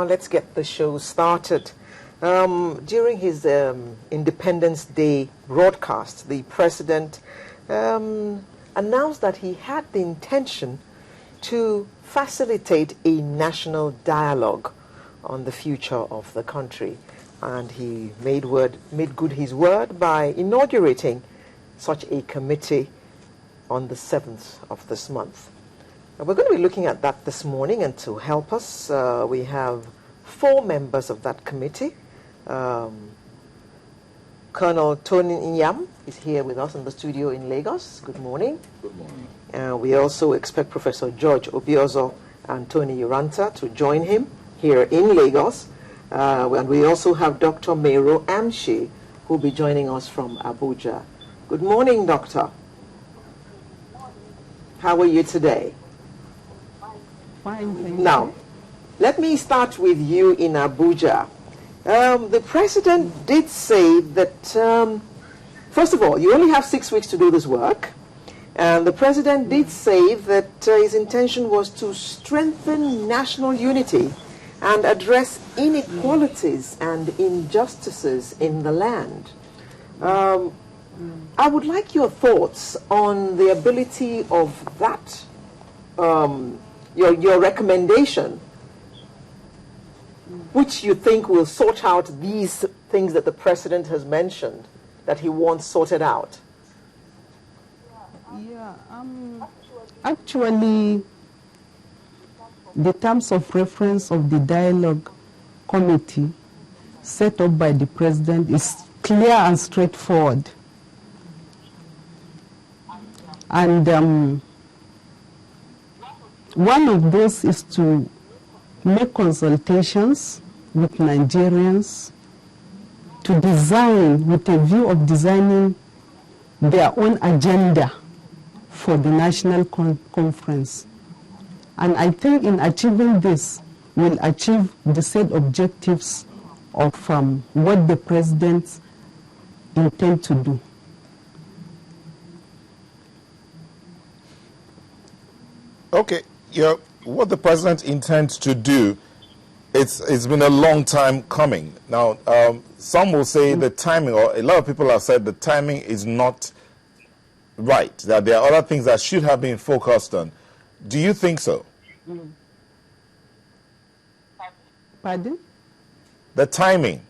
let's get the show started. During his Independence Day broadcast, the president announced that he had the intention to facilitate a national dialogue on the future of the country. And he made good his word by inaugurating such a committee on the 7th of this month. And we're going to be looking at that this morning, and to help us, we have 4 members of that committee. Colonel Tony Inyam is here with us in the studio in Lagos. Good morning. Good morning. We also expect Professor George Obiozo and Tony Uranta to join him here in Lagos. And we also have Dr. Mero Amshi, who will be joining us from Abuja. Good morning, Doctor. How are you today? Fine, thank you. Now, let me start with you in Abuja. The president did say that, first of all, you only have 6 weeks to do this work. And the president did say that his intention was to strengthen national unity and address inequalities and injustices in the land. I would like your thoughts on the ability of that, your recommendation, which you think will sort out these things that the president has mentioned, that he wants sorted out. Yeah, actually, the terms of reference of the dialogue committee set up by the president is clear and straightforward. And one of those is to make consultations with Nigerians to design, with a view of designing their own agenda for the national conference. And I think in achieving this, we'll achieve the set objectives of what the president intends to do. Okay, what the president intends to do, it's been a long time coming. Now, some will say the timing, or a lot of people have said the timing is not right, that there are other things that should have been focused on. Do you think so? Pardon? The timing.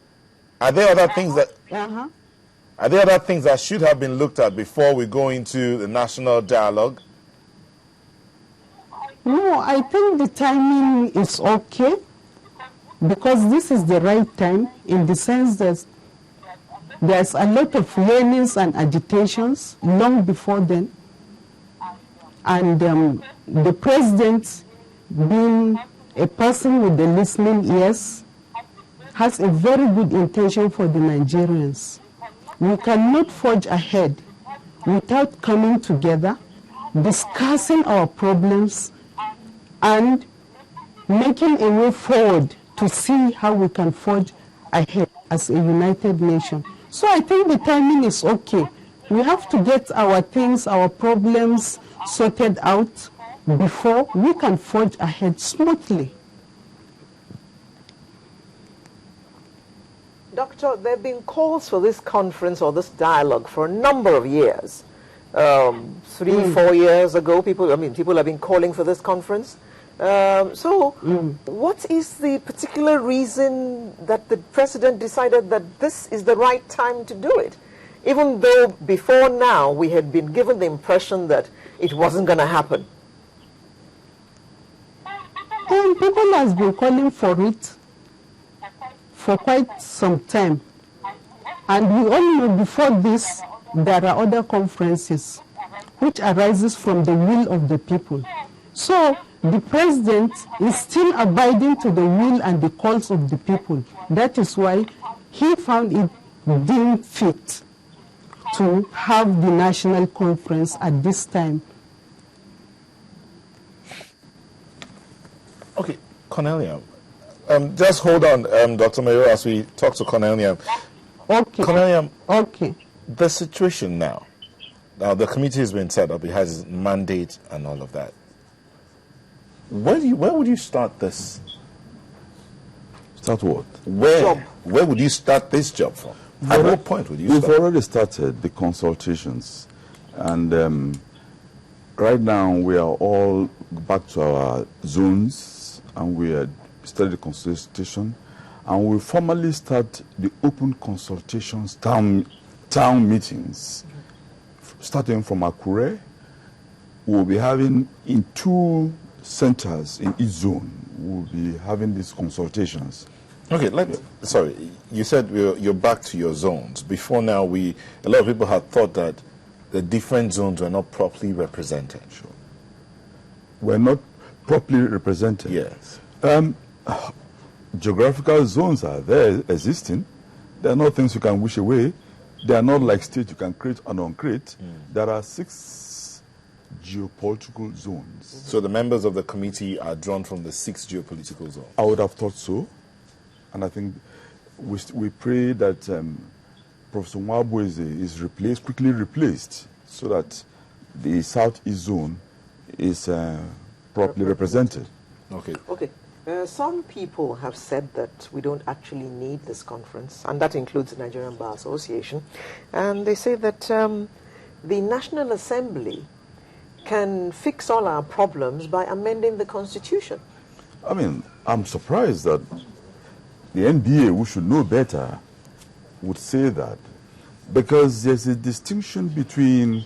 Are there other things that are there other things that should have been looked at before we go into the national dialogue? No, I think the timing is okay, because this is the right time, in the sense that there's a lot of learnings and agitations long before then. And the president, being a person with the listening ears, has a very good intention for the Nigerians. We cannot forge ahead without coming together, discussing our problems, and making a way forward to see how we can forge ahead as a united nation. So I think the timing is okay. We have to get our things, our problems sorted out before we can forge ahead smoothly. Doctor, there have been calls for this conference or this dialogue for a number of years. 3-4 years ago, people have been calling for this conference. What is the particular reason that the president decided that this is the right time to do it? Even though before now we had been given the impression that it wasn't going to happen. People have been calling for it for quite some time. And we all know before this, there are other conferences which arises from the will of the people. So the president is still abiding to the will and the calls of the people. That is why he found it deemed fit to have the national conference at this time. Okay, Cornelia, just hold on, Dr. Mayo, as we talk to Cornelia. Okay. Cornelia, okay. The situation now the committee has been set up, it has its mandate and all of that. Where would you start this Start what? Where would you start this job from? At what point would you We've start? already started the consultations, and right now we are all back to our zones, and we are studying the consultation, and we formally start the open consultations town meetings, starting from Akure. We'll be having in 2 centers in each zone. We'll be having these consultations. Okay, sorry, you said you're back to your zones. Before now, a lot of people had thought that the different zones were not properly represented. Sure. We're not properly represented. Yes. Geographical zones are there existing. They are not things you can wish away. They are not like states you can create and uncreate. There are 6 geopolitical zones. So the members of the committee are drawn from the 6 geopolitical zones? I would have thought so. And I think we pray that Professor Nwabo is quickly replaced, so that the Southeast zone is properly represented. Okay. Okay. Some people have said that we don't actually need this conference, and that includes the Nigerian Bar Association. And they say that the National Assembly can fix all our problems by amending the Constitution. I mean, I'm surprised that the NBA, who should know better, would say that, because there's a distinction between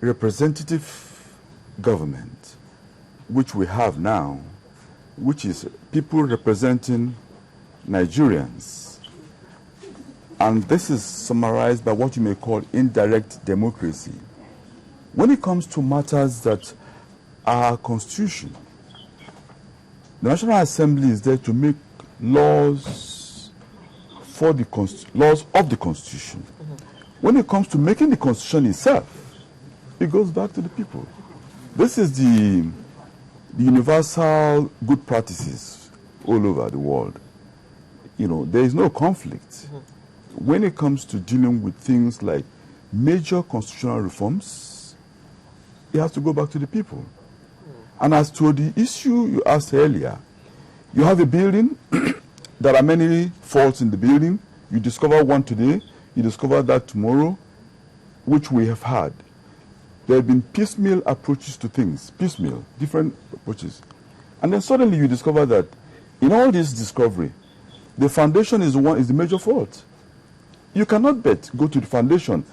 representative government, which we have now, which is people representing Nigerians. And this is summarized by what you may call indirect democracy. When it comes to matters that are constitution, the National Assembly is there to make laws for the laws of the Constitution. When it comes to making the Constitution itself, it goes back to the people. This is the universal good practices all over the world. You know, there is no conflict. When it comes to dealing with things like major constitutional reforms, it has to go back to the people. And as to the issue you asked earlier, you have a building, there are many faults in the building. You discover one today, you discover that tomorrow, which we have had. There have been piecemeal approaches to things, different approaches. And then suddenly you discover that in all this discovery, the foundation is the major fault. You cannot go to the foundation